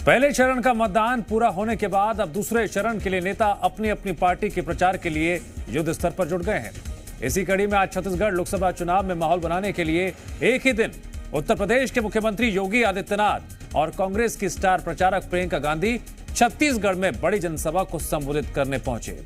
पहले चरण का मतदान पूरा होने के बाद अब दूसरे चरण के लिए नेता अपनी अपनी पार्टी के प्रचार के लिए युद्ध स्तर पर जुट गए हैं। इसी कड़ी में आज छत्तीसगढ़ लोकसभा चुनाव में माहौल बनाने के लिए एक ही दिन उत्तर प्रदेश के मुख्यमंत्री योगी आदित्यनाथ और कांग्रेस की स्टार प्रचारक प्रियंका गांधी छत्तीसगढ़ में बड़ी जनसभा को संबोधित करने पहुंचे।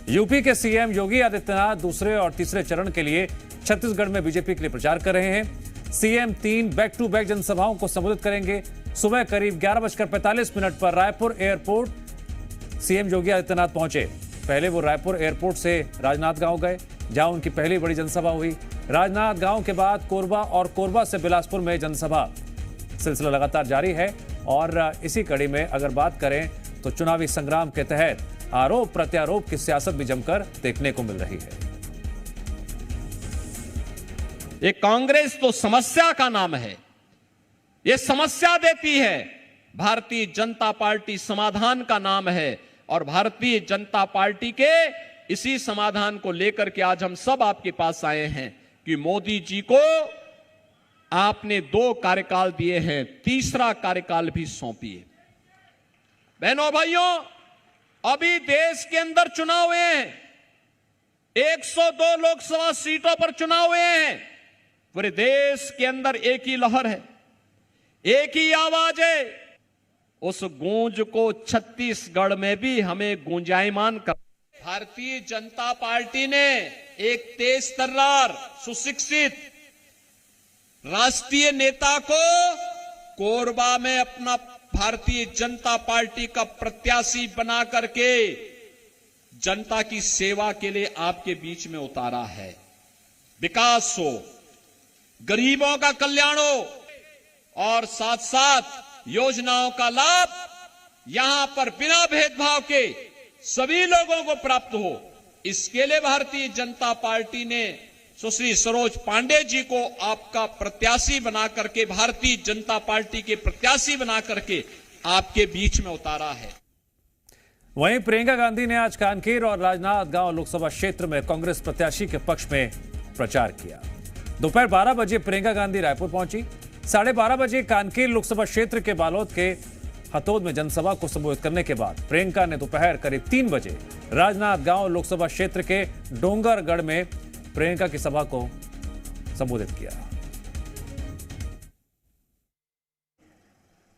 यूपी के सीएम योगी आदित्यनाथ दूसरे और तीसरे चरण के लिए छत्तीसगढ़ में बीजेपी के लिए प्रचार कर रहे हैं। सीएम 3 बैक टू बैक जनसभाओं को संबोधित करेंगे। सुबह करीब 11:45 पर रायपुर एयरपोर्ट सीएम योगी आदित्यनाथ पहुंचे। पहले वो रायपुर एयरपोर्ट से राजनांदगांव गए, जहां उनकी पहली बड़ी जनसभा हुई। राजनांदगांव के बाद कोरबा और कोरबा से बिलासपुर में जनसभा सिलसिला लगातार जारी है। और इसी कड़ी में अगर बात करें तो चुनावी संग्राम के तहत आरोप प्रत्यारोप की सियासत भी जमकर देखने को मिल रही है। ये कांग्रेस तो समस्या का नाम है, ये समस्या देती है। भारतीय जनता पार्टी समाधान का नाम है और भारतीय जनता पार्टी के इसी समाधान को लेकर के आज हम सब आपके पास आए हैं कि मोदी जी को आपने 2 कार्यकाल दिए हैं, तीसरा कार्यकाल भी सौंपिए। बहनों भाइयों, अभी देश के अंदर चुनाव हुए हैं, 102 लोकसभा सीटों पर चुनाव हुए हैं। पूरे देश के अंदर एक ही लहर है, एक ही आवाज है। उस गूंज को छत्तीसगढ़ में भी हमें गूंजायमान कर। भारतीय जनता पार्टी ने एक तेज तर्रार सुशिक्षित राष्ट्रीय नेता को कोरबा में अपना भारतीय जनता पार्टी का प्रत्याशी बना करके जनता की सेवा के लिए आपके बीच में उतारा है। विकास हो, गरीबों का कल्याण हो और साथ साथ योजनाओं का लाभ यहां पर बिना भेदभाव के सभी लोगों को प्राप्त हो, इसके लिए भारतीय जनता पार्टी ने सुश्री सरोज पांडे जी को आपका प्रत्याशी बना करके, भारतीय जनता पार्टी के प्रत्याशी बना करके आपके बीच में उतारा है। वहीं प्रियंका गांधी ने आज कांकेर और राजनांदगांव लोकसभा क्षेत्र में कांग्रेस प्रत्याशी के पक्ष में प्रचार किया। दोपहर 12 बजे प्रियंका गांधी रायपुर पहुंची। 12:30 बजे कांकेर लोकसभा क्षेत्र के बालोद के हथोद में जनसभा को संबोधित करने के बाद प्रियंका ने दोपहर करीब 3 बजे राजनांदगांव लोकसभा क्षेत्र के डोंगरगढ़ में प्रियंका की सभा को संबोधित किया।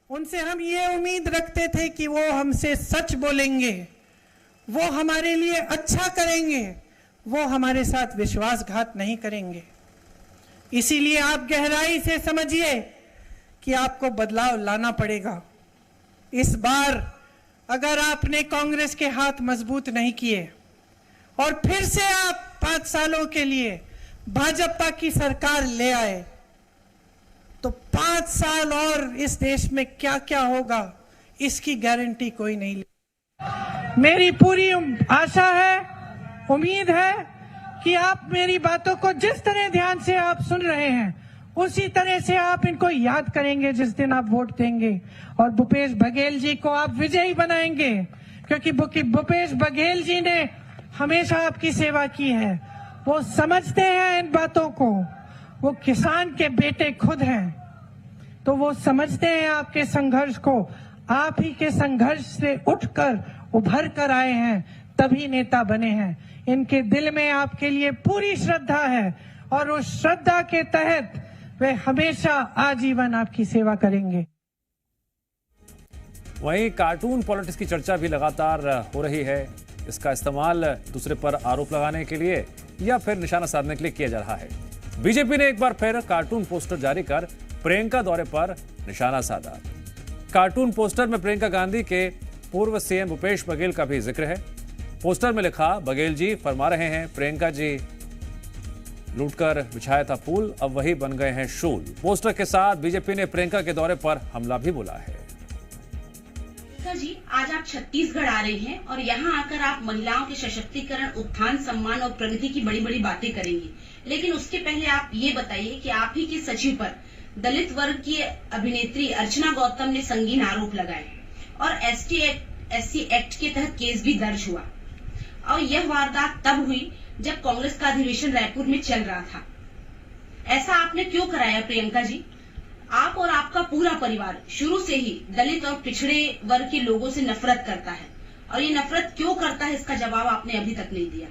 उनसे हम ये उम्मीद रखते थे कि वो हमसे सच बोलेंगे, वो हमारे लिए अच्छा करेंगे, वो हमारे साथ विश्वासघात नहीं करेंगे। इसीलिए आप गहराई से समझिए कि आपको बदलाव लाना पड़ेगा। इस बार अगर आपने कांग्रेस के हाथ मजबूत नहीं किए और फिर से आप 5 सालों के लिए भाजपा की सरकार ले आए तो 5 साल और इस देश में क्या क्या होगा इसकी गारंटी कोई नहीं ले। मेरी पूरी आशा है, उम्मीद है कि आप मेरी बातों को जिस तरह ध्यान से आप सुन रहे हैं उसी तरह से आप इनको याद करेंगे जिस दिन आप वोट देंगे और भूपेश बघेल जी को आप विजयी बनाएंगे, क्योंकि भूपेश बघेल जी ने हमेशा आपकी सेवा की है। वो समझते हैं इन बातों को, वो किसान के बेटे खुद हैं, तो वो समझते हैं आपके संघर्ष को। आप ही के संघर्ष से उठकर उभर कर आए हैं, तभी नेता बने हैं। इनके दिल में आपके लिए पूरी श्रद्धा है और उस श्रद्धा के तहत वे हमेशा आजीवन आपकी सेवा करेंगे। वहीं कार्टून पॉलिटिक्स की चर्चा भी लगातार हो रही है। इसका इस्तेमाल दूसरे पर आरोप लगाने के लिए या फिर निशाना साधने के लिए किया जा रहा है। बीजेपी ने एक बार फिर कार्टून पोस्टर जारी कर प्रियंका दौरे पर निशाना साधा। कार्टून पोस्टर में प्रियंका गांधी के पूर्व सीएम भूपेश बघेल का भी जिक्र है। पोस्टर में लिखा, बघेल जी फरमा रहे हैं, प्रियंका जी लूटकर बिछाया था फूल, अब वही बन गए हैं शूल। पोस्टर के साथ बीजेपी ने प्रियंका के दौरे पर हमला भी बोला है। जी, आज आप छत्तीसगढ़ आ रहे हैं और यहाँ आकर आप महिलाओं के सशक्तिकरण, उत्थान, सम्मान और प्रगति की बड़ी बड़ी बातें करेंगी। लेकिन उसके पहले आप ये बताइए कि आप ही के सचिव पर दलित वर्ग की अभिनेत्री अर्चना गौतम ने संगीन आरोप लगाए और SC एक्ट के तहत केस भी दर्ज हुआ और यह वारदात तब हुई जब कांग्रेस का अधिवेशन रायपुर में चल रहा था। ऐसा आपने क्यों कराया प्रियंका जी? आप और आपका पूरा परिवार शुरू से ही दलित और पिछड़े वर्ग के लोगों से नफरत करता है, और ये नफरत क्यों करता है इसका जवाब आपने अभी तक नहीं दिया।